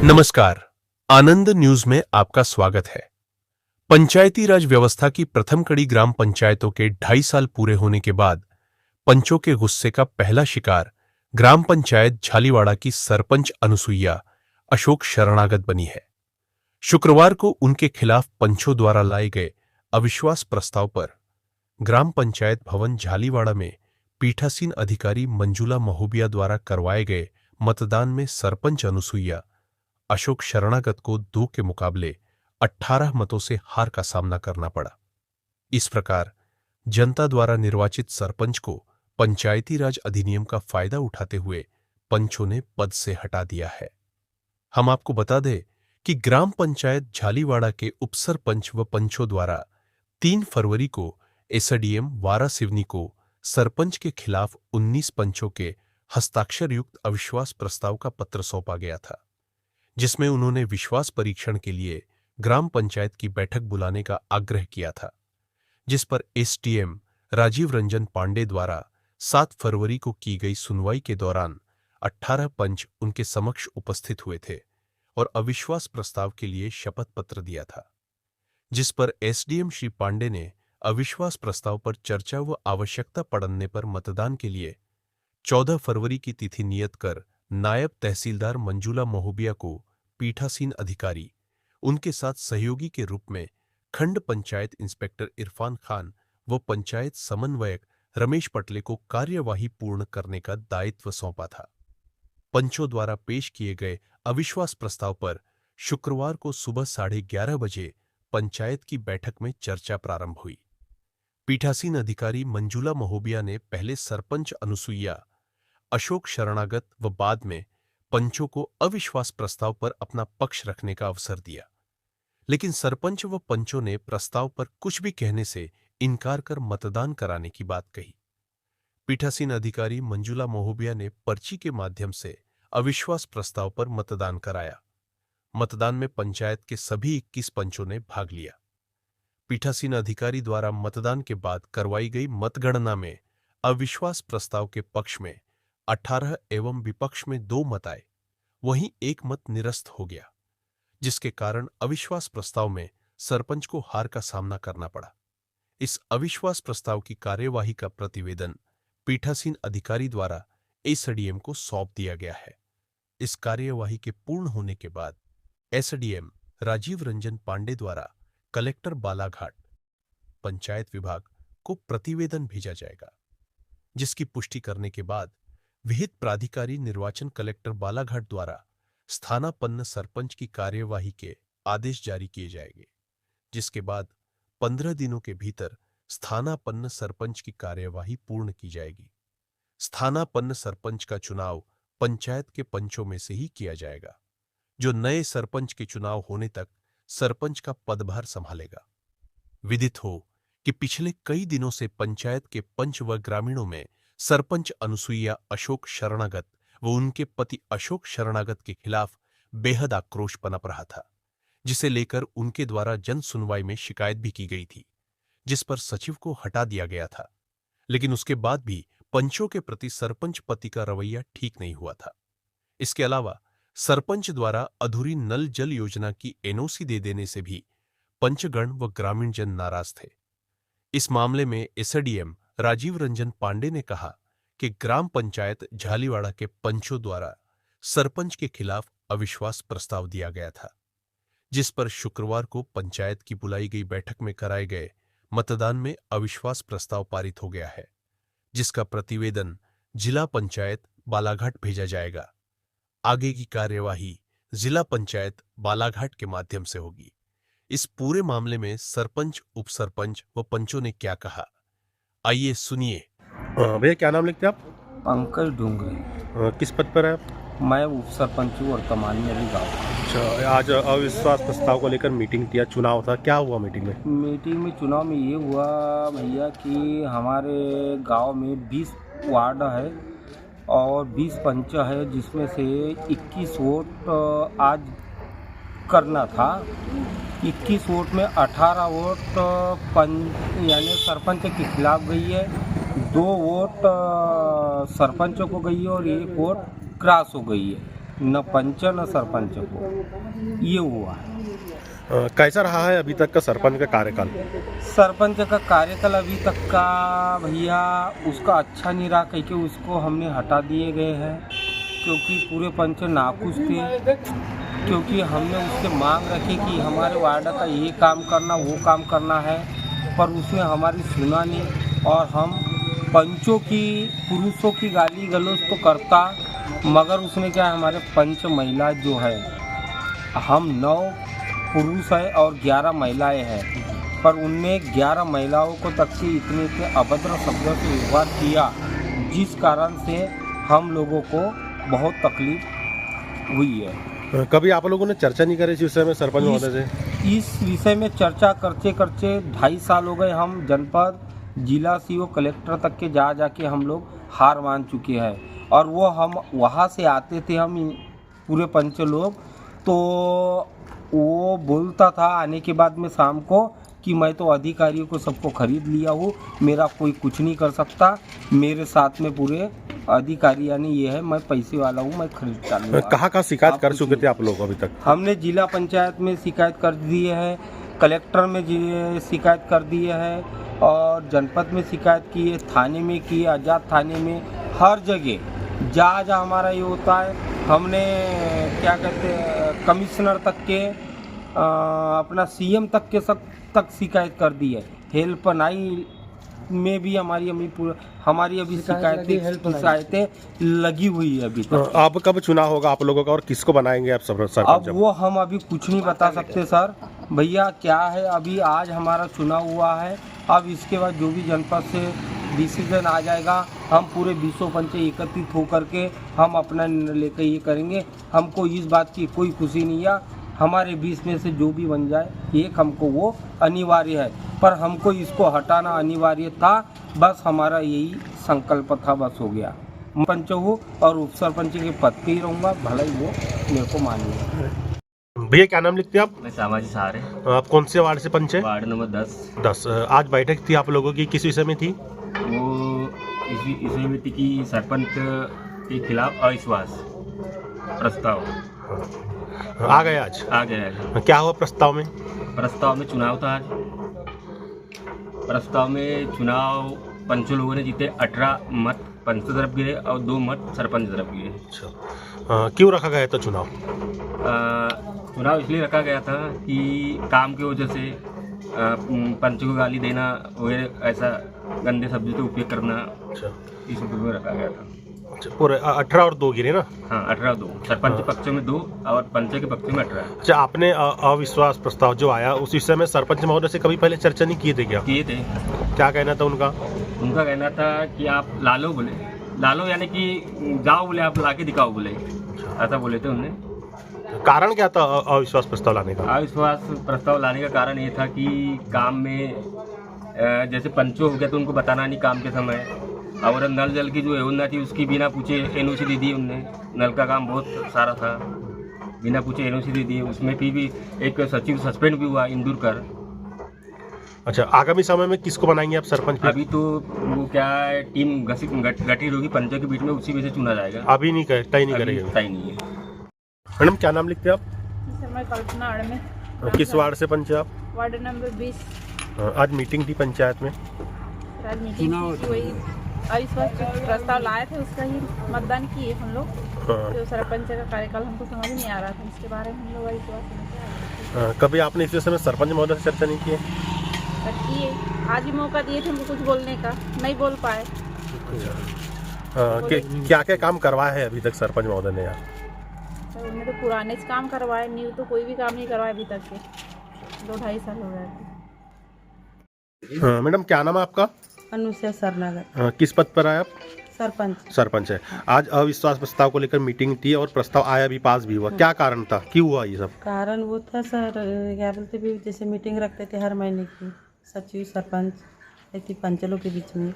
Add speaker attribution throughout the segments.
Speaker 1: नमस्कार। आनंद न्यूज में आपका स्वागत है। पंचायती राज व्यवस्था की प्रथम कड़ी ग्राम पंचायतों के 2.5 साल पूरे होने के बाद पंचों के गुस्से का पहला शिकार ग्राम पंचायत झालीवाड़ा की सरपंच अनुसुईया अशोक शरणागत बनी है। शुक्रवार को उनके खिलाफ पंचों द्वारा लाए गए अविश्वास प्रस्ताव पर ग्राम पंचायत भवन झालीवाड़ा में पीठासीन अधिकारी मंजुला महोबिया द्वारा करवाए गए मतदान में सरपंच अनुसुईया अशोक शरणागत को 2 के मुकाबले 18 मतों से हार का सामना करना पड़ा। इस प्रकार जनता द्वारा निर्वाचित सरपंच को पंचायती राज अधिनियम का फायदा उठाते हुए पंचों ने पद से हटा दिया है। हम आपको बता दें कि ग्राम पंचायत झालीवाड़ा के उपसरपंच व पंचों द्वारा 3 फरवरी को एसडीएम वारा सिवनी को सरपंच के खिलाफ 19 पंचों के हस्ताक्षर युक्त अविश्वास प्रस्ताव का पत्र सौंपा गया था, जिसमें उन्होंने विश्वास परीक्षण के लिए ग्राम पंचायत की बैठक बुलाने का आग्रह किया था, जिस पर एसडीएम राजीव रंजन पांडे द्वारा 7 फरवरी को की गई सुनवाई के दौरान 18 पंच उनके समक्ष उपस्थित हुए थे और अविश्वास प्रस्ताव के लिए शपथ पत्र दिया था, जिस पर एसडीएम श्री पांडे ने अविश्वास प्रस्ताव पर चर्चा व आवश्यकता पड़ने पर मतदान के लिए 14 फरवरी की तिथि नियत कर नायब तहसीलदार मंजुला महोबिया को पीठासीन अधिकारी, उनके साथ सहयोगी के रूप में खंड पंचायत इंस्पेक्टर इरफान खान व पंचायत समन्वयक रमेश पटले को कार्यवाही पूर्ण करने का दायित्व सौंपा था। पंचों द्वारा पेश किए गए अविश्वास प्रस्ताव पर शुक्रवार को सुबह 11:30 बजे पंचायत की बैठक में चर्चा प्रारंभ हुई। पीठासीन अधिकारी मंजुला महोबिया ने पहले सरपंच अनुसुईया अशोक शरणागत व बाद में पंचों को अविश्वास प्रस्ताव पर अपना पक्ष रखने का अवसर दिया, लेकिन सरपंच व पंचों ने प्रस्ताव पर कुछ भी कहने से इनकार कर मतदान कराने की बात कही। पीठासीन अधिकारी मंजुला महोबिया ने पर्ची के माध्यम से अविश्वास प्रस्ताव पर मतदान कराया। मतदान में पंचायत के सभी 21 पंचों ने भाग लिया। पीठासीन अधिकारी द्वारा मतदान के बाद करवाई गई मतगणना में अविश्वास प्रस्ताव के पक्ष में 18 एवं विपक्ष में 2 मत आए, वहीं 1 मत निरस्त हो गया, जिसके कारण अविश्वास प्रस्ताव में सरपंच को हार का सामना करना पड़ा। इस अविश्वास प्रस्ताव की कार्यवाही का प्रतिवेदन पीठासीन अधिकारी द्वारा एसडीएम को सौंप दिया गया है। इस कार्यवाही के पूर्ण होने के बाद एसडीएम राजीव रंजन पांडे द्वारा कलेक्टर बालाघाट पंचायत विभाग को प्रतिवेदन भेजा जाएगा, जिसकी पुष्टि करने के बाद विहित प्राधिकारी निर्वाचन कलेक्टर बालाघाट द्वारा स्थानापन्न सरपंच की कार्यवाही के आदेश जारी किए जाएंगे, जिसके बाद 15 दिनों के भीतर स्थानापन्न सरपंच की कार्यवाही पूर्ण की जाएगी। स्थानापन्न सरपंच का चुनाव पंचायत के पंचों में से ही किया जाएगा, जो नए सरपंच के चुनाव होने तक सरपंच का पदभार संभालेगा। विदित हो कि पिछले कई दिनों से पंचायत के पंच व ग्रामीणों में सरपंच अनुसुईया अशोक शरणागत व उनके पति अशोक शरणागत के खिलाफ बेहद आक्रोश पनप रहा था, जिसे लेकर उनके द्वारा जन सुनवाई में शिकायत भी की गई थी, जिस पर सचिव को हटा दिया गया था। लेकिन उसके बाद भी पंचों के प्रति सरपंच पति का रवैया ठीक नहीं हुआ था। इसके अलावा सरपंच द्वारा अधूरी नल जल योजना की एनओसी दे देने से भी पंचगण व ग्रामीण जन नाराज थे। इस मामले में एसडीएम राजीव रंजन पांडे ने कहा कि ग्राम पंचायत झालीवाड़ा के पंचों द्वारा सरपंच के खिलाफ अविश्वास प्रस्ताव दिया गया था, जिस पर शुक्रवार को पंचायत की बुलाई गई बैठक में कराए गए मतदान में अविश्वास प्रस्ताव पारित हो गया है, जिसका प्रतिवेदन जिला पंचायत बालाघाट भेजा जाएगा। आगे की कार्यवाही जिला पंचायत बालाघाट के माध्यम से होगी। इस पूरे मामले में सरपंच, उपसरपंच व पंचों ने क्या कहा, आइए सुनिए।
Speaker 2: भैया क्या नाम लिखते हैं आप?
Speaker 3: पंकज डूंगरे।
Speaker 2: किस पद पर है आप?
Speaker 3: मैं उप सरपंच हूँ और कमानी अली गाँव।
Speaker 2: अच्छा, आज अविश्वास प्रस्ताव को लेकर मीटिंग किया, चुनाव था, क्या हुआ मीटिंग में?
Speaker 3: मीटिंग में चुनाव में ये हुआ भैया कि हमारे गांव में 20 वार्ड है और 20 पंच है, जिसमें से 21 वोट आज करना था। 21 वोट में 18 वोट यानी सरपंच के खिलाफ गई है, 2 वोट सरपंचों को गई है और 1 वोट क्रॉस हो गई है। न पंच न सरपंच को, ये हुआ है।
Speaker 2: कैसा रहा है अभी तक का सरपंच का कार्यकाल?
Speaker 3: सरपंच का कार्यकाल अभी तक का भैया उसका अच्छा नहीं रहा, कह के उसको हमने हटा दिए गए हैं, क्योंकि पूरे पंच नाखुश थे, क्योंकि हमने उससे मांग रखी कि हमारे वार्ड का ये काम करना वो काम करना है, पर उसने हमारी सुना नहीं। और हम पंचों की, पुरुषों की गाली गलौज तो करता, मगर उसने क्या, हमारे पंच महिला जो है, हम 9 पुरुष है और 11 महिलाएं हैं, पर उनने 11 महिलाओं को तक के इतने अभद्र शब्दों से व्यवहार किया, जिस कारण से हम लोगों को बहुत तकलीफ हुई है।
Speaker 2: कभी आप लोगों ने चर्चा नहीं करी इस विषय में सरपंच महोदय से?
Speaker 3: इस विषय में चर्चा करते करते 2.5 साल हो गए। हम जनपद, जिला सीओ, कलेक्टर तक के जाके हम लोग हार मान चुके हैं। और वो हम वहाँ से आते थे, हम पूरे पंच लोग, तो वो बोलता था आने के बाद में शाम को कि मैं तो अधिकारियों को सबको खरीद लिया हूँ, मेरा कोई कुछ नहीं कर सकता, मेरे साथ में पूरे अधिकारी यानी ये है, मैं पैसे वाला हूँ, मैं खरीद डालूंगा।
Speaker 2: कहाँ शिकायत कर चुके थे आप लोग अभी तक?
Speaker 3: हमने जिला पंचायत में शिकायत कर दिए है, कलेक्टर में शिकायत कर दिए है, और जनपद में शिकायत की है, थाने में की है, आज़ाद थाने में, हर जगह जहाँ हमारा ये होता है, हमने क्या कहते हैं कमिश्नर तक के, अपना सीएम तक के सब तक शिकायत कर दी है। हेल्पलाइन में भी हमारी अभी शिकायतें लगी हुई है अभी तक।
Speaker 2: अब कब चुनाव होगा आप लोगों का और किसको बनाएंगे आप सरपंच?
Speaker 3: अब वो हम अभी कुछ नहीं बता सकते सर भैया, क्या है, अभी आज हमारा चुनाव हुआ है, अब इसके बाद जो भी जनपद से डिसीजन आ जाएगा, हम पूरे 20 पंच एकत्रित होकर के हम अपना निर्णय लेकर ये करेंगे। हमको इस बात की कोई खुशी नहीं है, हमारे 20 में से जो भी बन जाए एक हमको वो अनिवार्य है, पर हमको इसको हटाना अनिवार्य था, बस हमारा यही संकल्प था, बस हो गया। पंच हूँ और उप सरपंच के पद पे ही रहूँगा, भले ही वो मेरे को मानिए।
Speaker 2: भैया क्या नाम लिखते हैं आप?
Speaker 4: मैं सामाजिक सहारे,
Speaker 2: आप कौन से वार्ड से पंच है?
Speaker 4: Ward number
Speaker 2: 10। आज बैठक थी आप लोगों की, किस विषय में थी?
Speaker 4: वो इसी में थी कि सरपंच के खिलाफ अविश्वास प्रस्ताव
Speaker 2: आ गया आज?
Speaker 4: आ गया है।
Speaker 2: क्या हुआ प्रस्ताव में?
Speaker 4: प्रस्ताव में चुनाव था आज। प्रस्ताव में चुनाव पंचों लोगों ने जीते, 18 मत पंच तरफ गिरे और 2 मत सरपंच तरफ गिरे।
Speaker 2: अच्छा, क्यों रखा गया था चुनाव?
Speaker 4: चुनाव इसलिए रखा गया था कि काम की वजह से पंच को गाली देना वगैरह, ऐसा गंदे शब्द का उपयोग करना,
Speaker 2: अच्छा,
Speaker 4: इस उपयोग में रखा गया था।
Speaker 2: अच्छा, पूरे 18 और 2 गिरे ना?
Speaker 4: हाँ, 18-2, सरपंच के पक्ष में 2 और पंच के पक्ष में 18।
Speaker 2: अच्छा, आपने अविश्वास प्रस्ताव जो आया उस विषय में सरपंच महोदय से कभी पहले चर्चा नहीं किए थे क्या?
Speaker 4: किए थे।
Speaker 2: क्या कहना था उनका?
Speaker 4: उनका कहना था कि आप लालो बोले, लालो यानी कि जाओ बोले, आप लाके दिखाओ बोले, ऐसा बोले थे उन्होंने।
Speaker 2: कारण क्या था अविश्वास प्रस्ताव लाने का?
Speaker 4: अविश्वास प्रस्ताव लाने का कारण ये था कि काम में जैसे पंचों हो गया तो उनको बताना नहीं काम के समय, और नल जल की जो योजना थी उसकी बिना पूछे एनओसी दे दी उनने। नल का काम बहुत सारा था, बिना पूछे एनओसी दे दी। उसमें भी एक सचिव सस्पेंड भी हुआ, इंदूर कर।
Speaker 2: अच्छा, आगामी समय में किसको बनाएंगे आप सरपंच?
Speaker 4: अभी तो वो क्या है, टीम गठित होगी पंचों के बीच में, उसी में से चुना जाएगा।
Speaker 2: अभी नहीं तय नहीं करेंगे?
Speaker 4: तय नहीं है।
Speaker 2: मैडम क्या नाम लिखते हैं आप?
Speaker 5: सर मैं कल्पना अड़मे,
Speaker 2: किस वार्ड से पंच है आप?
Speaker 5: Ward number 20।
Speaker 2: आज मीटिंग थी पंचायत में?
Speaker 5: आज मीटिंग थी, वही अविश्वास प्रस्ताव लाए थे, उसका ही मतदान किए हम लोग। जो सरपंच का कार्यकाल हमको समझ नहीं आ रहा था, इसके बारे में हम लोग अविश्वास
Speaker 2: कभी आपने इस विषय में सरपंच महोदय से चर्चा नहीं की है?
Speaker 5: किए, आज ही मौका दिए थे हमको कुछ बोलने का, नहीं बोल पाए।
Speaker 2: क्या क्या काम करवाया है अभी तक सरपंच महोदय ने यार?
Speaker 5: सर उन्होंने तो पुराने से काम करवाए, न्यू तो कोई भी काम नहीं करवाया अभी तक के, 2-2.5 साल हो गए थे।
Speaker 2: मैडम क्या नाम है आपका?
Speaker 6: अनुसया सरनगर।
Speaker 2: किस पद पर आए आप?
Speaker 6: सरपंच।
Speaker 2: सरपंच है। आज अविश्वास प्रस्ताव को लेकर मीटिंग थी और प्रस्ताव आया भी, पास भी हुआ, क्या कारण था, क्यों हुआ ये सब?
Speaker 6: कारण वो था सर, क्या बोलते भी, जैसे मीटिंग रखते थे हर महीने की, सचिव सरपंच एक पंचलों के बीच में,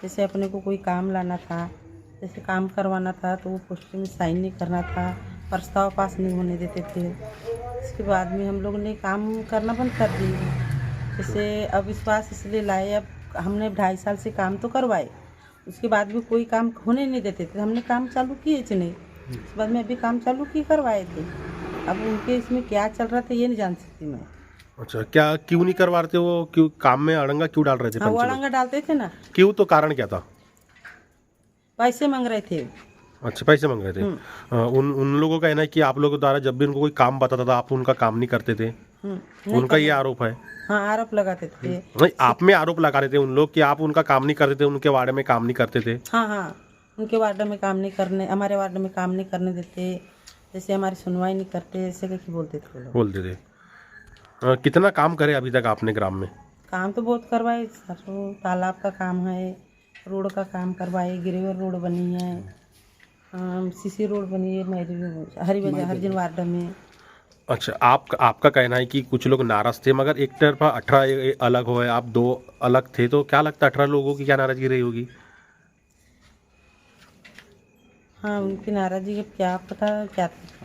Speaker 6: जैसे अपने को कोई काम लाना था, जैसे काम करवाना था तो वो पोस्टर में साइन नहीं करना था, प्रस्ताव पास नहीं होने देते थे। इसके बाद में हम लोग ने काम करना बंद कर दिए। जैसे अविश्वास इसलिए लाए, अब हमने 2.5 साल से काम तो करवाए, उसके बाद भी कोई काम होने नहीं देते थे, हमने काम चालू किए थे नहीं, उसके बाद में अभी काम चालू की करवाए थे। अब उनके इसमें क्या चल रहा था ये नहीं जान सकती मैं।
Speaker 2: अच्छा, क्या क्यों नहीं करवा रहे थे वो? क्यों काम में अड़ंगा क्यों डाल रहे थे
Speaker 6: हाँ, वो
Speaker 2: पंच लोग?
Speaker 6: अड़ंगा डालते थे ना,
Speaker 2: क्यों, तो कारण क्या था?
Speaker 6: पैसे मांग रहे थे।
Speaker 2: अच्छा, पैसे मांग रहे थे। उन लोगों का कहना है कि आप लोगों द्वारा जब भी उनको कोई काम बताता था आप उनका काम नहीं करते थे।
Speaker 6: नहीं
Speaker 2: उनका ये
Speaker 6: करना।
Speaker 2: आरोप है।
Speaker 6: हाँ, आरोप लगाते थे।
Speaker 2: नहीं, आप में आरोप लगा रहे थे उन लोग कि आप उनका काम नहीं करते थे, उनके वार्ड में काम नहीं करते थे।
Speaker 6: हाँ हाँ, उनके वार्ड में काम नहीं करने, हमारे वार्ड में काम नहीं करने देते, जैसे हमारी सुनवाई नहीं करते, ऐसे करके बोलते थे वो लोग।
Speaker 2: बोलते थे। कितना काम करे अभी तक आपने ग्राम में?
Speaker 6: काम तो बहुत करवाए सर, वो तालाब का काम है, रोड का काम करवाए, गिरेवर रोड बनी है, सीसी रोड बनी है, हरी बाजार हरिजन वार्ड में।
Speaker 2: अच्छा, आपका कहना है कि कुछ लोग नाराज थे, मगर एक तरफा 18 अलग हो है, आप 2 अलग थे, तो क्या लगता है 18 लोगों की क्या नाराजगी रही होगी?
Speaker 6: हाँ, उनकी नाराजगी का क्या पता क्या था।